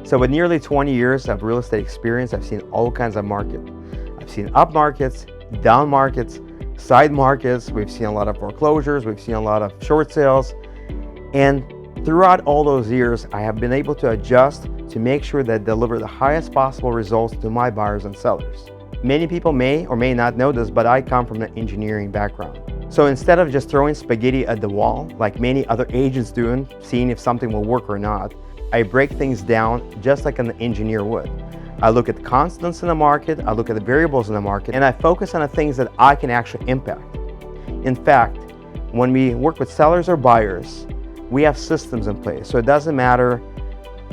So with nearly 20 years of real estate experience, I've seen all kinds of markets. I've seen up markets, down markets, side markets. We've seen a lot of foreclosures. We've seen a lot of short sales. And throughout all those years, I have been able to adjust to make sure that I deliver the highest possible results to my buyers and sellers. Many people may or may not know this, but I come from an engineering background. So instead of just throwing spaghetti at the wall, like many other agents do, and seeing if something will work or not, I break things down just like an engineer would. I look at constants in the market, I look at the variables in the market, and I focus on the things that I can actually impact. In fact, when we work with sellers or buyers, we have systems in place. So it doesn't matter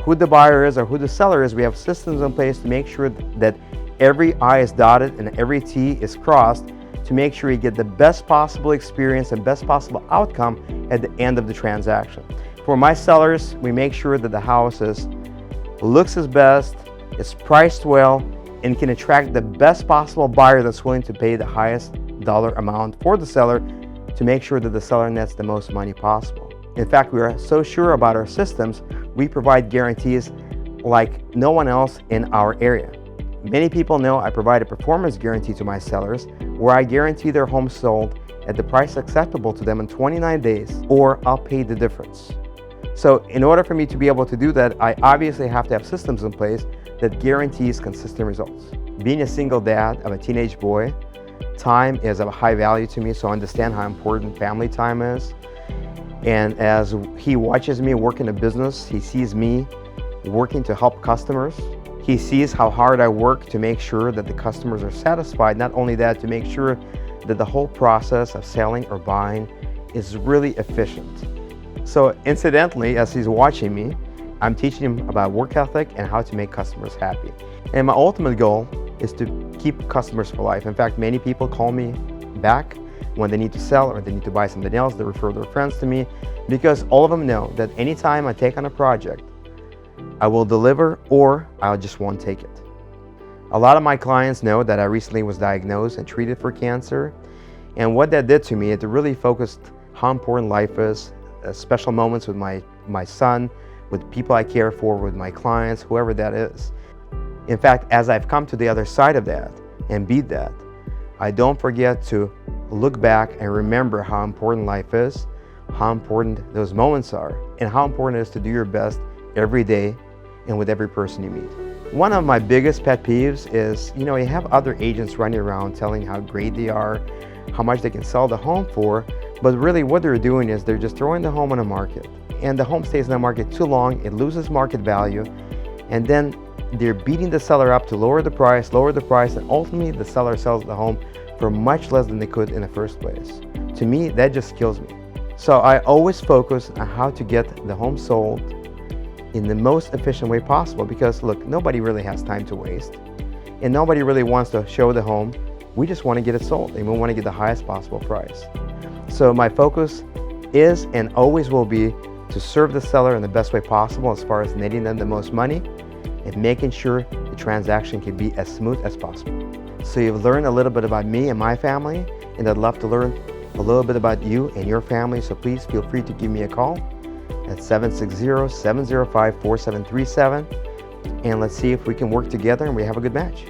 who the buyer is or who the seller is, we have systems in place to make sure that every I is dotted and every T is crossed to make sure you get the best possible experience and best possible outcome at the end of the transaction. For my sellers, we make sure that the house looks its best, is priced well, and can attract the best possible buyer that's willing to pay the highest dollar amount for the seller to make sure that the seller nets the most money possible. In fact, we are so sure about our systems, we provide guarantees like no one else in our area. Many people know I provide a performance guarantee to my sellers where I guarantee their home sold at the price acceptable to them in 29 days, or I'll pay the difference. So in order for me to be able to do that, I obviously have to have systems in place that guarantees consistent results. Being a single dad of a teenage boy, time is of high value to me, so I understand how important family time is. And as he watches me work in a business, he sees me working to help customers. He sees how hard I work to make sure that the customers are satisfied. Not only that, to make sure that the whole process of selling or buying is really efficient. So incidentally, as he's watching me, I'm teaching him about work ethic and how to make customers happy. And my ultimate goal is to keep customers for life. In fact, many people call me back when they need to sell or they need to buy something else. They refer their friends to me because all of them know that anytime I take on a project, I will deliver or I just won't take it. A lot of my clients know that I recently was diagnosed and treated for cancer. And what that did to me, it really focused how important life is, special moments with my son, with people I care for, with my clients, whoever that is. In fact, as I've come to the other side of that and beat that, I don't forget to look back and remember how important life is, how important those moments are, and how important it is to do your best every day and with every person you meet. One of my biggest pet peeves is, you have other agents running around telling how great they are, how much they can sell the home for, but really what they're doing is they're just throwing the home on the market. And the home stays in the market too long, it loses market value, and then they're beating the seller up to lower the price, and ultimately the seller sells the home for much less than they could in the first place. To me, that just kills me. So I always focus on how to get the home sold in the most efficient way possible, because look, nobody really has time to waste and nobody really wants to show the home. We just want to get it sold and we want to get the highest possible price. So my focus is and always will be to serve the seller in the best way possible as far as netting them the most money and making sure the transaction can be as smooth as possible. So you've learned a little bit about me and my family, and I'd love to learn a little bit about you and your family, so please feel free to give me a call at 760-705-4737, and let's see if we can work together and we have a good match.